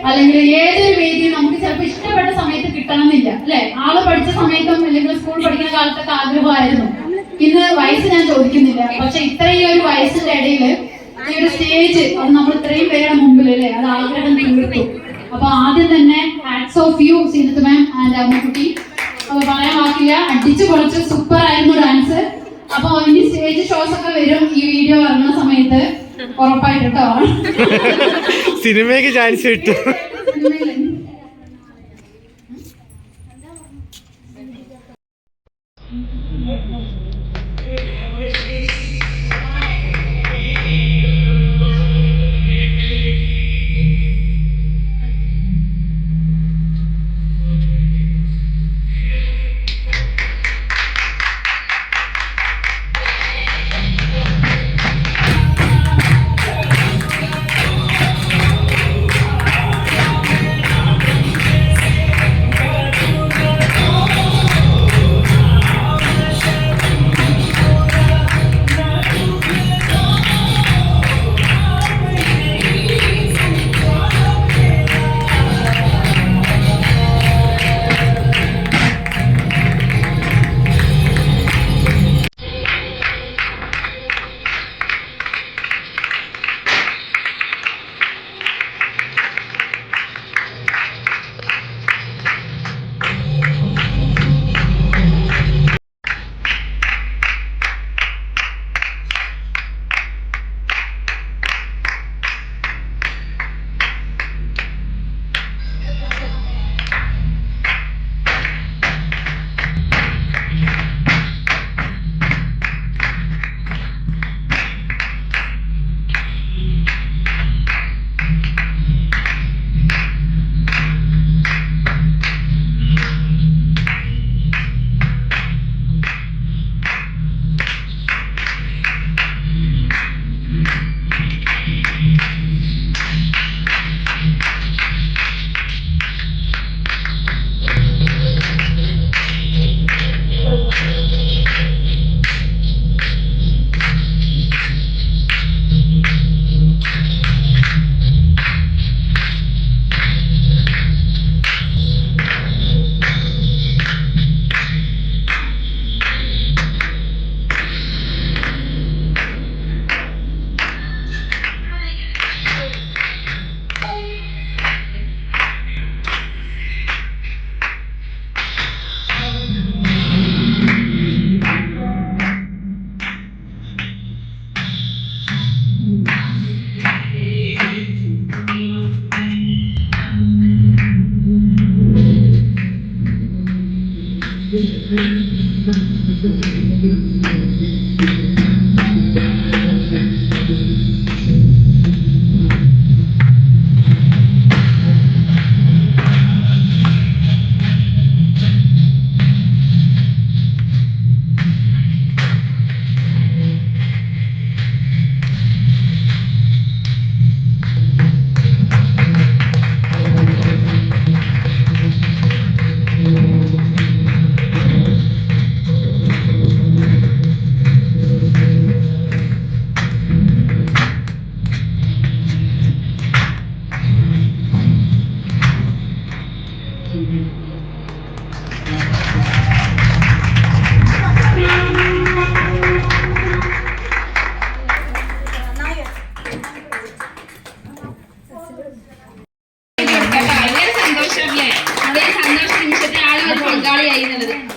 അല്ലെങ്കിൽ ഏതൊരു വേദിയും നമുക്ക് ചിലപ്പോൾ ഇഷ്ടപ്പെട്ട സമയത്ത് കിട്ടണമെന്നില്ല അല്ലെ. ആള് പഠിച്ച സമയത്തും അല്ലെങ്കിൽ സ്കൂൾ പഠിക്കുന്ന കാലത്തൊക്കെ ആഗ്രഹമായിരുന്നു. ഇന്ന് വയസ്സ് ഞാൻ ചോദിക്കുന്നില്ല, പക്ഷെ ഇത്രയും ഒരു വയസ്സിന്റെ ഇടയില് ഈ ഒരു സ്റ്റേജ് അത് നമ്മൾ ഇത്രയും പേരുടെ മുമ്പിൽ അല്ലേ, അത് ആഗ്രഹം തീർത്തു. അപ്പൊ ആദ്യം തന്നെ hats off you Zeenath ma'am and അമ്മക്കുട്ടി. അപ്പൊ പറയാൻ വാക്കില്ല, അടിച്ചു പൊളിച്ച് സൂപ്പർ ആയിരുന്നു ഡാൻസ്. അപ്പൊ ഇനി സ്റ്റേജ് ഷോസ് ഒക്കെ വരും ഈ വീഡിയോ ഇറങ്ങുന്ന സമയത്ത് ഉറപ്പായിട്ട് കേട്ടോ. സിനിമയ്ക്ക് ചാൻസ് കിട്ടും.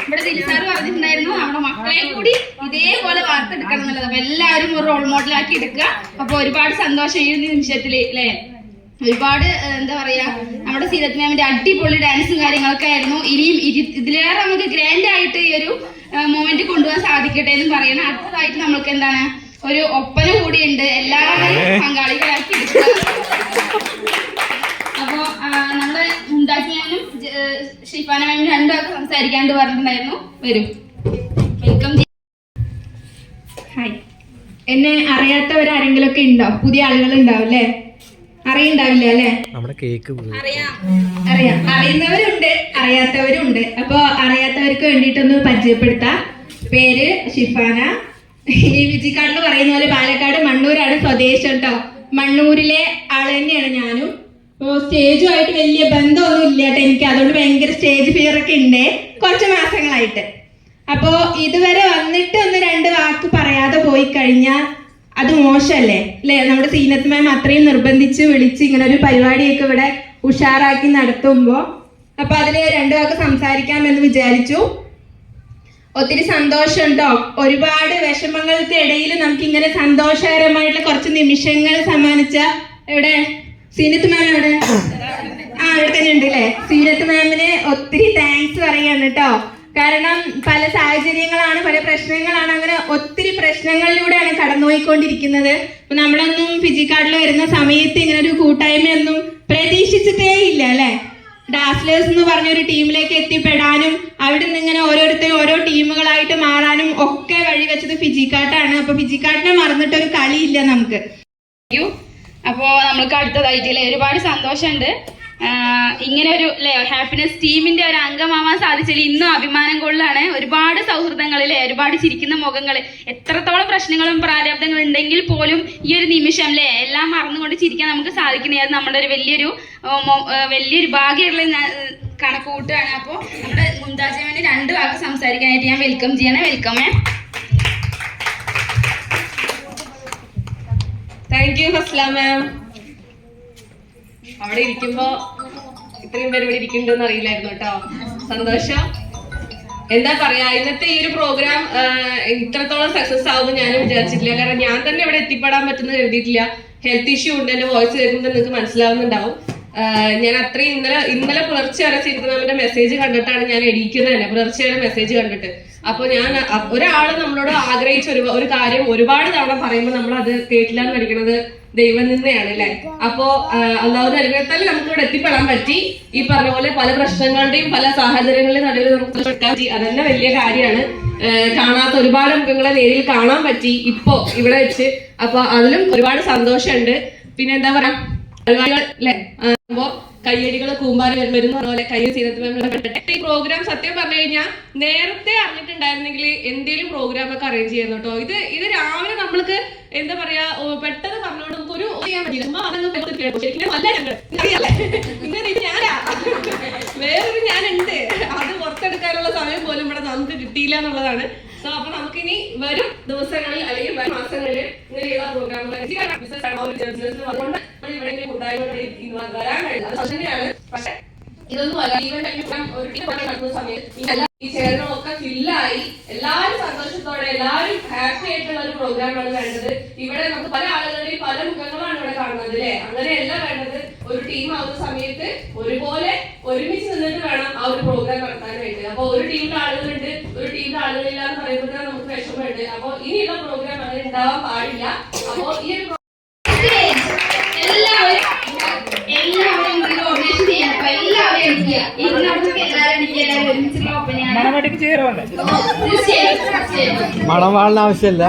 ഇവിടെ ദിൽസാർ പറഞ്ഞിട്ടുണ്ടായിരുന്നു നമ്മുടെ മക്കളെ കൂടി ഇതേപോലെ വാർത്തെടുക്കണം എന്നുള്ളത്. അപ്പൊ എല്ലാവരും ഒരു റോൾ മോഡലാക്കി എടുക്കുക. അപ്പൊ ഒരുപാട് സന്തോഷം ഈ നിമിഷത്തില് അല്ലെ. ഒരുപാട് എന്താ പറയാ, നമ്മുടെ സീനത്ത് മാമിന്റെ അടിപൊളി ഡാൻസും കാര്യങ്ങളൊക്കെ ആയിരുന്നു. ഇനിയും ഇതിലേറെ നമുക്ക് ഗ്രാൻഡ് ആയിട്ട് ഈ ഒരു മൊമെന്റ് കൊണ്ടുപോകാൻ സാധിക്കട്ടെ എന്ന് പറയണം. അടുത്തതായിട്ട് നമ്മൾക്ക് എന്താണ്, ഒരു ഒപ്പന കൂടിയുണ്ട്, എല്ലാവരെയും പങ്കാളികളാക്കി എടുക്കുക. അപ്പോ നമ്മുടെ മുംതാസ് മാമിനും ഷിഫാന മാമിനും രണ്ടുമൊക്കെ സംസാരിക്കാണ്ട് പറഞ്ഞിട്ടുണ്ടായിരുന്നു. വരും, വെൽക്കം. ഹായ്, എന്നെ അറിയാത്തവരാരെങ്കിലും ഒക്കെ ഉണ്ടോ? പുതിയ ആളുകൾ ഉണ്ടാവും അല്ലേ? അറിയണ്ടാവില്ല അല്ലേ? നമ്മുടെ കേക്ക് അറിയാം, അറിയുന്നവരുണ്ട്, അറിയാത്തവരുണ്ട്. അപ്പൊ അറിയാത്തവർക്ക് വേണ്ടിയിട്ടൊന്ന് പരിചയപ്പെടുത്താം. പേര് ഷിഫാന. ഈ വിജിക്കാടിൽ പറയുന്ന പോലെ പാലക്കാട് മണ്ണൂരാണ് സ്വദേശം കേട്ടോ. മണ്ണൂരിലെ ആള് തന്നെയാണ് ഞാനും. അപ്പോൾ സ്റ്റേജുമായിട്ട് വലിയ ബന്ധമൊന്നും ഇല്ല കേട്ടോ എനിക്ക്. അതുകൊണ്ട് ഭയങ്കര സ്റ്റേജ് ഫിയർ ഒക്കെ ഉണ്ട് കുറച്ച് മാസങ്ങളായിട്ട്. അപ്പോൾ ഇതുവരെ വന്നിട്ട് ഒന്ന് 2 വാക്ക് പറയാതെ പോയി കഴിഞ്ഞാൽ അത് മോശമല്ലേ അല്ലേ? നമ്മുടെ സീനത്ത് മാം അത്രയും നിർബന്ധിച്ച് വിളിച്ച് ഇങ്ങനെ ഒരു പരിപാടിയൊക്കെ ഇവിടെ ഉഷാറാക്കി നടത്തുമ്പോൾ അപ്പൊ അതില് 2 വാക്ക് സംസാരിക്കാമെന്ന് വിചാരിച്ചു. ഒത്തിരി സന്തോഷം ഉണ്ടോ. ഒരുപാട് വിഷമങ്ങൾക്ക് ഇടയിൽ നമുക്ക് ഇങ്ങനെ സന്തോഷകരമായിട്ടുള്ള കുറച്ച് നിമിഷങ്ങൾ സമ്മാനിച്ച ഇവിടെ സീനത്ത് മാം എവിടെ? ഇവിടെ തന്നെ ഉണ്ട് അല്ലേ? സീനത്ത് മാമിന് ഒത്തിരി താങ്ക്സ് പറയാണ് കേട്ടോ. കാരണം പല സാഹചര്യങ്ങളാണ്, പല പ്രശ്നങ്ങളാണ്, അങ്ങനെ ഒത്തിരി പ്രശ്നങ്ങളിലൂടെയാണ് കടന്നുപോയിക്കൊണ്ടിരിക്കുന്നത്. അപ്പൊ നമ്മളൊന്നും ഫിജിക്കാർഡിൽ വരുന്ന സമയത്ത് ഇങ്ങനെ ഒരു കൂട്ടായ്മയൊന്നും പ്രതീക്ഷിച്ചിട്ടേ ഇല്ല അല്ലെ? ഡാസ്ലേഴ്സ് എന്ന് പറഞ്ഞൊരു ടീമിലേക്ക് എത്തിപ്പെടാനും അവിടെ നിന്ന് ഇങ്ങനെ ഓരോരുത്തരും ഓരോ ടീമുകളായിട്ട് മാറാനും ഒക്കെ വഴിവെച്ചത് ഫിജിക്കാർഡാണ്. അപ്പൊ ഫിജിക്കാർഡിനെ മറന്നിട്ടൊരു കളിയില്ല നമുക്ക്. അപ്പോൾ നമ്മൾക്ക് അടുത്തതായിട്ടില്ലേ ഒരുപാട് സന്തോഷമുണ്ട്. ഇങ്ങനെ ഒരു ഹാപ്പിനെസ് ടീമിന്റെ ഒരു അംഗമാവാൻ സാധിച്ചതിൽ ഇന്നും അഭിമാനം കൊള്ളാണ്. ഒരുപാട് സൗഹൃദങ്ങളിലെ ഒരുപാട് ചിരിക്കുന്ന മുഖങ്ങൾ, എത്രത്തോളം പ്രശ്നങ്ങളും പ്രാരാബ്ദങ്ങളും ഉണ്ടെങ്കിൽ പോലും ഈ ഒരു നിമിഷം എല്ലാം മറന്നുകൊണ്ട് ചിരിക്കാൻ നമുക്ക് സാധിക്കുന്നത് അത് നമ്മുടെ ഒരു വലിയൊരു ഭാഗ്യമുള്ള കണക്കുകൂട്ടാണ്. അപ്പോൾ നമ്മുടെ മുംതാജ് 2 വാക്ക് സംസാരിക്കാനായിട്ട് ഞാൻ വെൽക്കം ചെയ്യണേ. വെൽക്കമേ. താങ്ക് യു ഫസ്ല മാം. അവിടെ ഇരിക്കുമ്പോ ഇത്രയും പേര് ഇവിടെ ഇരിക്കുന്നുണ്ടെന്ന് അറിയില്ലായിരുന്നു കേട്ടോ. സന്തോഷം. എന്താ പറയാ, ഇന്നത്തെ ഈ ഒരു പ്രോഗ്രാം ഇത്രത്തോളം സക്സസ് ആവുമെന്ന് ഞാനും വിചാരിച്ചിട്ടില്ല. കാരണം ഞാൻ തന്നെ ഇവിടെ എത്തിപ്പെടാൻ പറ്റുന്ന കരുതിയിട്ടില്ല. ഹെൽത്ത് ഇഷ്യൂ ഉണ്ട്. എന്റെ വോയിസ് കേൾക്കുമ്പോൾ നിങ്ങൾക്ക് മനസ്സിലാവുന്നുണ്ടാവും. ഞാൻ അത്രയും ഇന്നലെ പുലർച്ചെ വരെ സീനത്ത് മാമിന്റെ മെസ്സേജ് കണ്ടിട്ടാണ് ഞാൻ എണീക്കുന്നത് തന്നെ. പുലർച്ചെ വരെ മെസ്സേജ് കണ്ടിട്ട്. അപ്പൊ ഞാൻ ഒരാള് നമ്മളോട് ആഗ്രഹിച്ച ഒരു കാര്യം ഒരുപാട് തവണ പറയുമ്പോൾ നമ്മൾ അത് കേട്ടില്ല എന്ന് പഠിക്കണത് ദൈവം നിന്നെയാണ് അല്ലെ? അപ്പോ അല്ലാതെ അനുഗ്രഹത്താൽ നമുക്ക് ഇവിടെ എത്തിപ്പെടാൻ പറ്റി. ഈ പറഞ്ഞ പോലെ പല പ്രശ്നങ്ങളുടെയും പല സാഹചര്യങ്ങളുടെയും നടുവിൽ നമുക്ക് പറ്റി. അതന്നെ വലിയ കാര്യമാണ്. കാണാത്ത ഒരുപാട് മുഖങ്ങളെ നേരിൽ കാണാൻ പറ്റി ഇപ്പോ ഇവിടെ വെച്ച്. അപ്പൊ അതിലും ഒരുപാട് സന്തോഷമുണ്ട്. പിന്നെ എന്താ പറയാ, അല്ലേ അപ്പോ കയ്യടികൾ കൂമ്പാരി വരുന്ന പോലെ കയ്യിൽ സീനത്ത്. ഈ പ്രോഗ്രാം സത്യം പറഞ്ഞു കഴിഞ്ഞാൽ നേരത്തെ അറിഞ്ഞിട്ടുണ്ടായിരുന്നെങ്കിൽ എന്തെങ്കിലും പ്രോഗ്രാം ഒക്കെ അറേഞ്ച് ചെയ്യുന്നു കേട്ടോ. ഇത് രാവിലെ നമ്മൾക്ക് എന്താ പറയാ പെട്ടെന്ന് പറഞ്ഞോണ്ട് നമുക്ക് ഒരു ചെയ്യാൻ പറ്റില്ല. ഞാനാ വേറൊരു ഞാനുണ്ട്, അത് പുറത്തെടുക്കാനുള്ള സമയം പോലും ഇവിടെ നമുക്ക് കിട്ടിയില്ല എന്നുള്ളതാണ്. സോ അപ്പൊ നമുക്കിനി വരും ദിവസങ്ങളിൽ അല്ലെങ്കിൽ വരും മാസങ്ങളിൽ ഇങ്ങനെയുള്ള പ്രോഗ്രാമുകൾ വരാൻ കഴിയും. പക്ഷെ ഇതൊന്നും അല്ല. ഈവൻ ഒരു ടീം നടത്തുന്ന സമയത്ത് ഈ ചെയറുകളൊക്കെ ഫില്ലായി എല്ലാവരും സന്തോഷത്തോടെ എല്ലാവരും ഹാപ്പി ആയിട്ടുള്ള ഒരു പ്രോഗ്രാമാണ് വേണ്ടത്. ഇവിടെ നമുക്ക് പല ആളുകളുടെയും പല മുഖങ്ങളാണ് ഇവിടെ കാണുന്നത് അല്ലെ? അങ്ങനെയല്ല വേണ്ടത്. ഒരു ടീം ആവുന്ന സമയത്ത് ഒരുപോലെ ഒരുമിച്ച് നിന്നിട്ട് വേണം ആ ഒരു പ്രോഗ്രാം നടത്താനായിട്ട്. അപ്പൊ ഒരു ടീമിലെ ആളുകളുണ്ട്, ഒരു ടീമിലെ ആളുകളില്ല എന്ന് പറയുമ്പോൾ നമുക്ക് വിഷമമുണ്ട്. അപ്പൊ ഇനിയുള്ള പ്രോഗ്രാം അങ്ങനെ ഉണ്ടാവാൻ പാടില്ല. അപ്പോ ഈ ഒരു മണവാളിന് ആവശ്യമില്ല.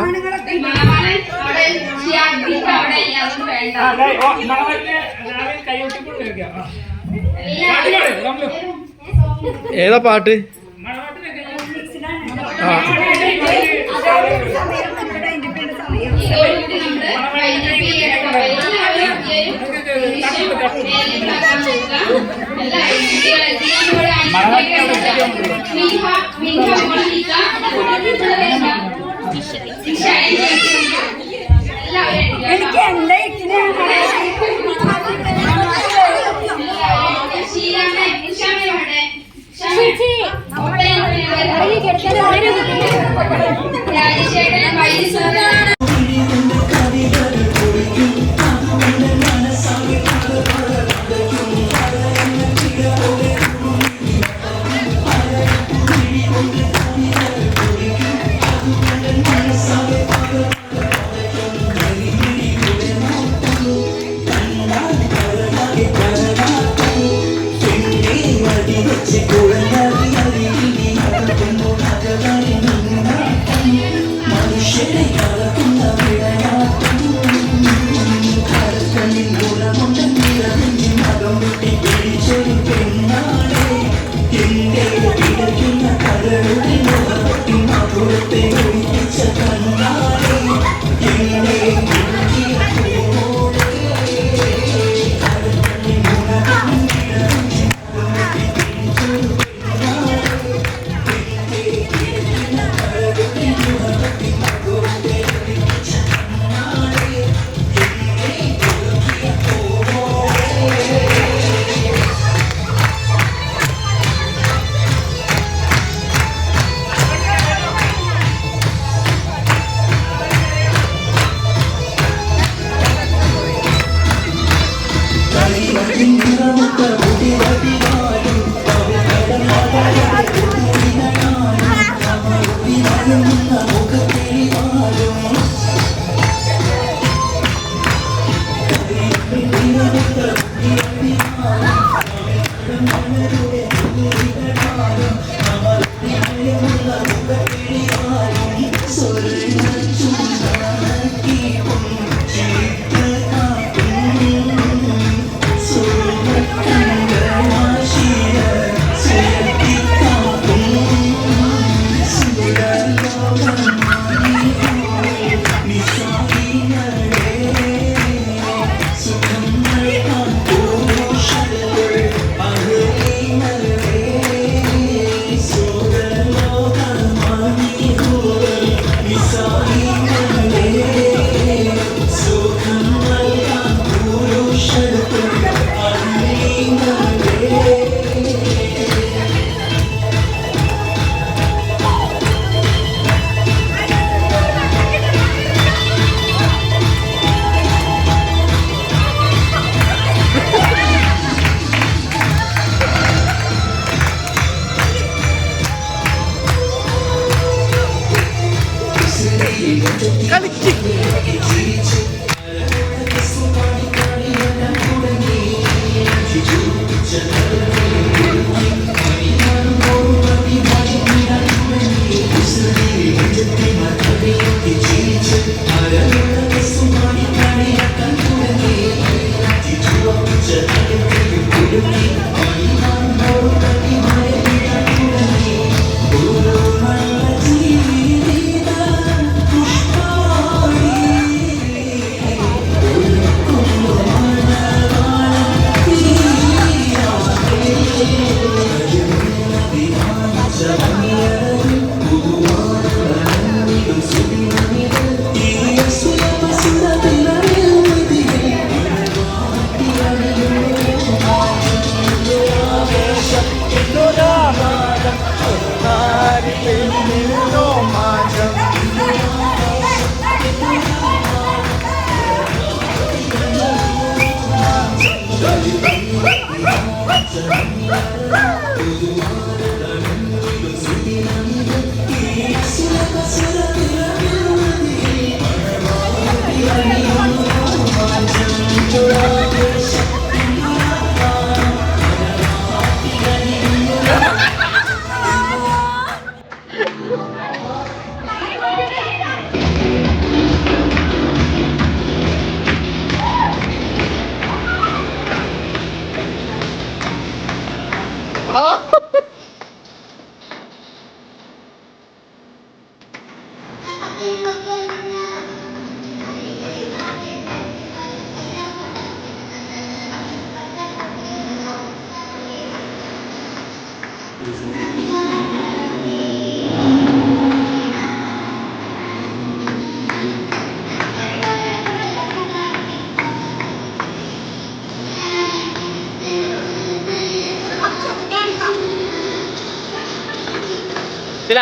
ഏതാ പാട്ട്? മനുഷ്യനെ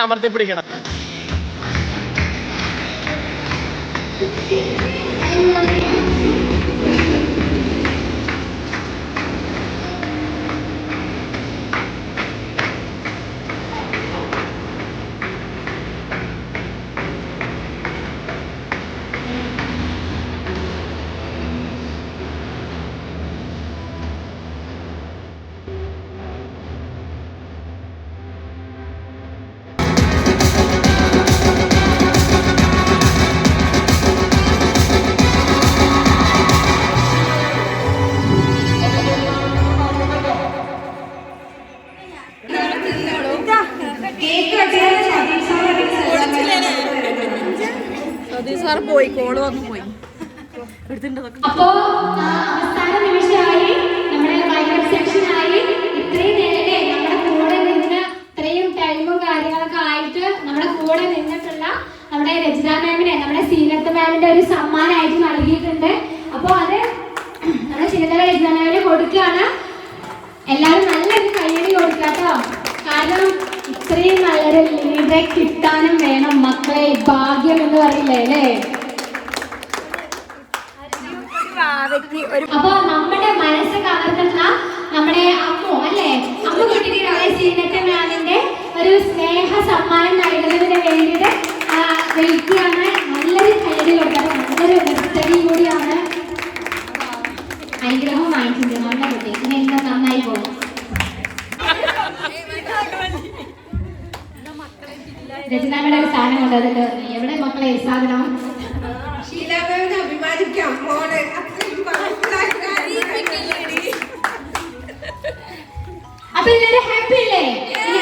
അമർത്തി പിടിക്കണം. അപ്പോ അവസാന നിമിഷമായി നമ്മുടെ വൈൻഡപ്പ് സെക്ഷനായി. ഇത്രയും നേരം നമ്മുടെ കൂടെ നിന്ന് ഇത്രയും ടൈമും കാര്യങ്ങളൊക്കെ ആയിട്ട് നമ്മുടെ കൂടെ നിന്നിട്ടുള്ള നമ്മുടെ രജിത മാമിനെ നമ്മുടെ സീനത്ത് മാമിന്റെ ഒരു സമ്മാനമായിട്ട് നൽകിയിട്ടുണ്ട്. അപ്പോൾ അത് നമ്മുടെ ചിന്നത്തല രജിത മാമിന് കൊടുക്കുകയാണ്. എല്ലാവരും നല്ലൊരു കയ്യടി കൊടുക്കാട്ടോ. കാരണം ഇത്രയും നല്ലൊരു ലീഡറെ കിട്ടാനും വേണം മക്കളെ ഭാഗ്യം എന്ന് പറയില്ലേ അല്ലേ? അപ്പൊ നമ്മുടെ മനസ്സ് കവർന്ന നമ്മുടെ അമ്മു അല്ലേ, അമ്മു കുട്ടിക്ക് സീനത്തെ മാമിന്റെ ഒരു സ്നേഹ സമ്മാനം നൽകുന്നതിന് വേണ്ടിയിട്ട് വെയിറ്റാണ്. നല്ലൊരു കയ്യടി കൊടുക്കാറ്. നല്ലൊരു നൃത്തടി കൂടിയാണ്. അനുഗ്രഹം വാങ്ങിച്ചു. മാർക്കിന്റെ നല്ല കുട്ടി. ഇനി എല്ലാം നന്നായി പോകും. രചനാമ്മയുടെ ഒരു സാധനം കൊണ്ടുവന്നിട്ട് എവിടെ മക്കളെ ഈ സാധനം? ശീലാമ്മയെ അഭിമാനിക്കാം മോളെ അത്രയും അപ്പൊ എല്ലാവരും ഹാപ്പി അല്ലേ? ഇനി